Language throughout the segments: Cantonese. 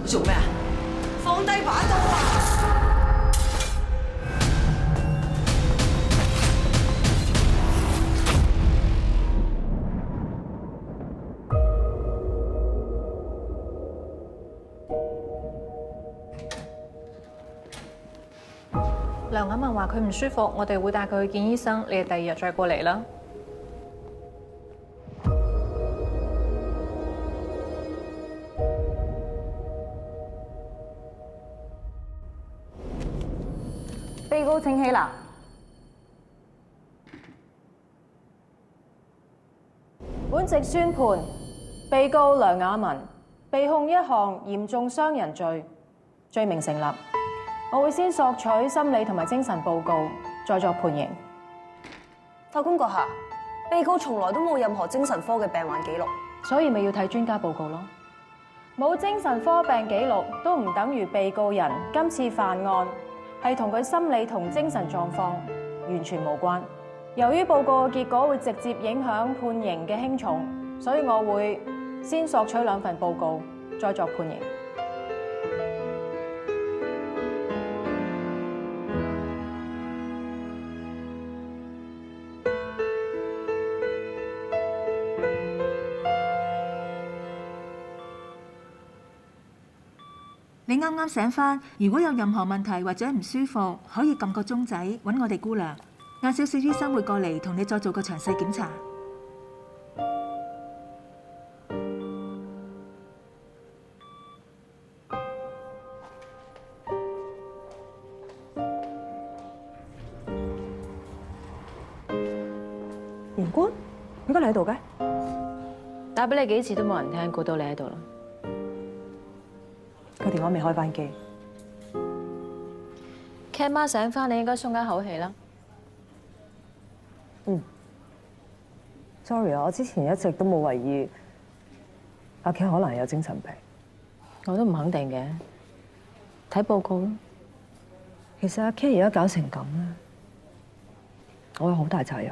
做咩啊？放低把刀啊！梁雅文話佢唔舒服，我哋會帶佢去見醫生，你哋第二日再過嚟啦。被告請起立。本席宣判，被告梁雅文被控一項嚴重傷人罪，罪名成立。我會先索取心理同埋精神報告，再作判刑。法官閣下，被告從來都冇任何精神科嘅病患記錄，所以咪要睇專家報告咯。冇精神科病記錄都唔等於被告人今次犯案係同佢心理同精神狀況完全無關。由於報告嘅結果會直接影響判刑嘅輕重，所以我會先索取2份報告，再作判刑。你啱啱醒返，如果有任何問題或者唔舒服，可以撳個鐘仔揾我哋姑娘。晏少少醫生會過嚟同你再做個詳細檢查。刑官，點解你喺度嘅？打俾你幾次都冇人聽，估到你喺度啦。個電話未開翻機。Cat 媽醒翻，你應該鬆一口氣啦。Sorry 啊，我之前一直都冇懷疑阿 Cat 可能係有精神病。我都唔肯定嘅，睇報告咯。其實阿 Cat 而家搞成咁咧，我有好大責任，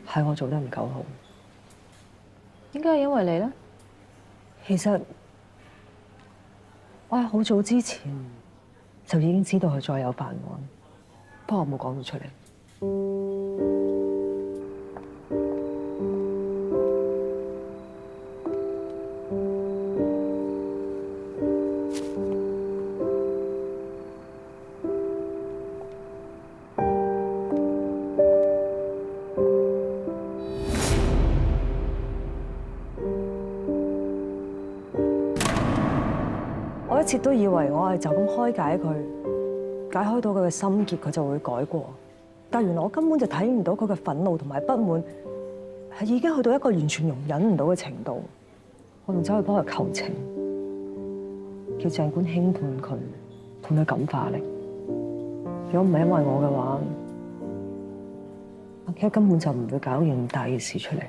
係我做得唔夠好。應該係因為你啦。其實我係好早之前就已經知道佢再有犯案，不過我冇講到出嚟。我一直都以為我係就咁開解佢，解開到佢嘅心結，佢就會改過。但原來我根本就睇唔到佢嘅憤怒同埋不滿，係已經去到一個完全容忍唔到嘅程度。我仲走去幫佢求情，叫鄭官輕判佢，判佢感化力。如果唔係因為我嘅話，阿 Cat 根本就唔會搞件咁大嘅事出嚟。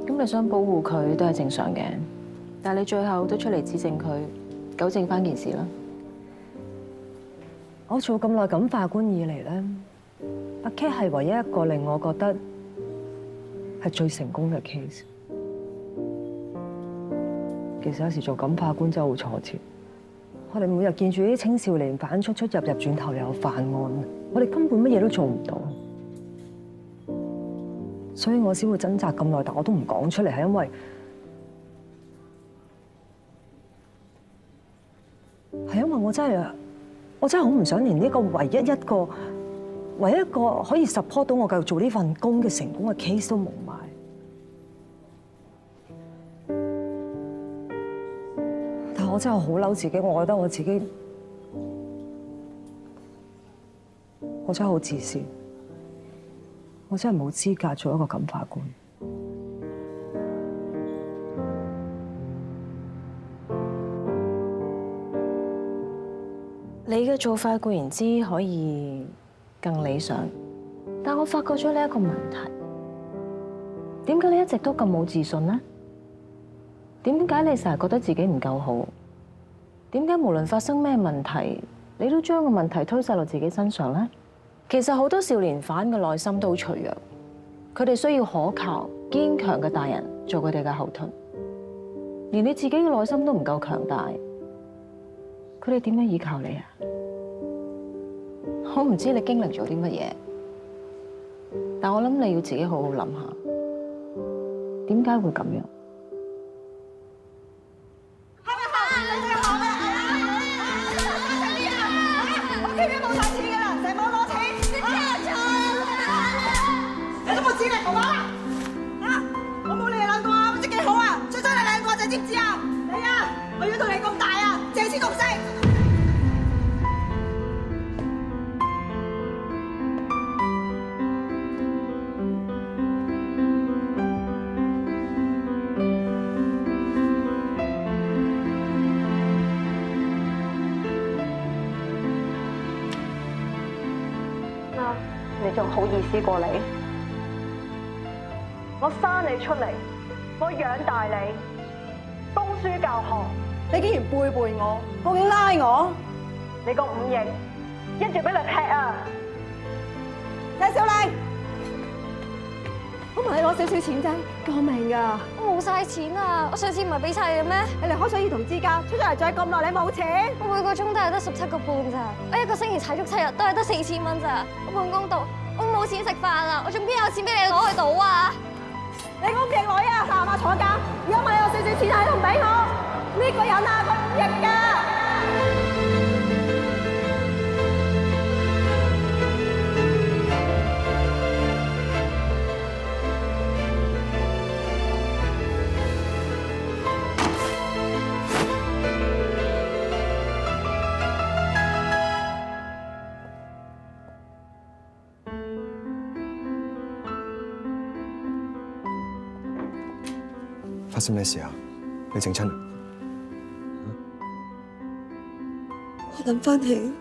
咁你想保護佢都係正常嘅。但係你最後都出嚟指證佢，糾正翻件事啦。我做咁耐感化官以嚟咧，阿 Cat 係唯一一個令我覺得係最成功嘅 case。其實有時做感化官真係好挫折。我哋每日見住啲青少年犯出入，轉頭又犯案，我哋根本乜嘢都做唔到。所以我先會掙扎咁耐，但我都唔講出嚟，係因為我真係好唔想連呢個唯一一個可以 support 到我繼續做呢份工嘅成功嘅 case 都冇埋。但係我真係好嬲自己，我覺得我自己真係好自私，我真係冇資格做一個感化官。你嘅做法固然之可以更理想，但我發覺咗你一個問題，點解你一直都咁冇自信呢？點解你成日覺得自己唔夠好？點解無論發生咩問題，你都將個問題推晒落自己身上呢？其實好多少年犯嘅內心都好脆弱，佢哋需要可靠、堅強嘅大人做佢哋嘅後盾。連你自己嘅內心都唔夠強大，佢哋點樣依靠你啊？我唔知你經歷咗啲乜嘢，但我諗你要自己好好諗下，點解會咁樣？你仲好意思過嚟？我生你出嚟，我養大你，供書教學，你竟然背叛我，報警拉我，你個忤逆，一住俾你踢啊！鄭小麗，我問你攞少少錢啫，救命㗎！我冇晒錢啊！我上次唔係俾晒你嘅咩？你離開咗兒童之家，出咗嚟做咁耐，你冇錢？我每個鐘都係得17個半咋，我一個星期踩足7日都係得4000蚊咋。我半工讀，我冇錢食飯啊！我仲邊有錢俾你攞去賭啊？你個忤逆女啊，下馬坐監！如果問你有少少錢喺度唔俾我，呢個人啊，佢忤逆㗎！發生咩事啊？你整親？我諗翻起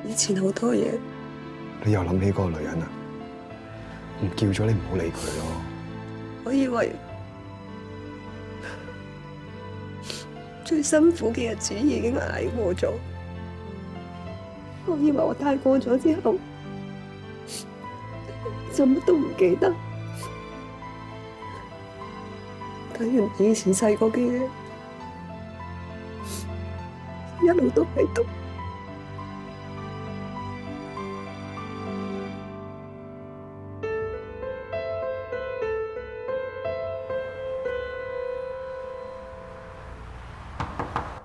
以前好多嘢。你又諗起嗰個女人啊？唔叫咗你唔好理佢咯。我以為最辛苦嘅日子已經捱過咗，我以為我大過咗之後就乜都唔記得，但原來以前細個嘅嘢一路都喺度。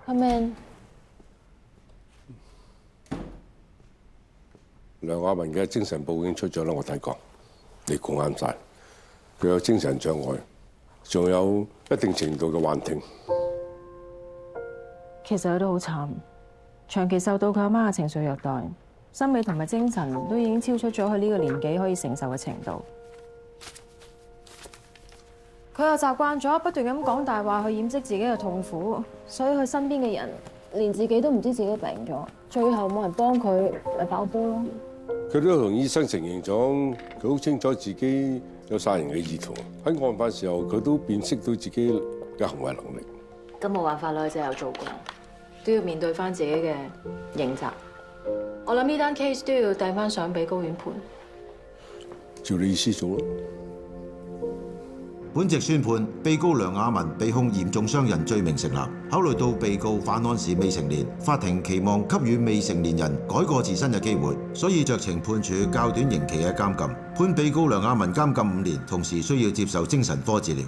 Come in。梁亞文嘅精神報已經出咗啦，我睇過。你估啱晒，佢有精神障礙，仲有一定程度嘅幻聽。其實佢都好慘，長期受到佢阿媽嘅情緒虐待，心理同埋精神都已經超出咗佢呢個年紀可以承受嘅程度。佢又習慣咗不斷咁講大話去掩飾自己嘅痛苦，所以佢身邊嘅人連自己都唔知自己病咗，最後冇人幫佢，咪爆煲咯。佢都同醫生承認咗，佢好清楚自己有殺人嘅意圖。喺案發時候，佢都辨識到自己嘅行為能力。咁冇辦法啦，只係有做過，都要面對翻自己嘅刑責。我諗呢單 case 都要掟翻相俾高院判。照你意思做咯。本席宣判被告梁亞文被控嚴重傷人罪名成立。考慮到被告犯案時未成年，法庭期望給予未成年人改過自新嘅機會，所以酌情判處較短刑期嘅監禁，判被告梁亞文監禁5年，同時需要接受精神科治療。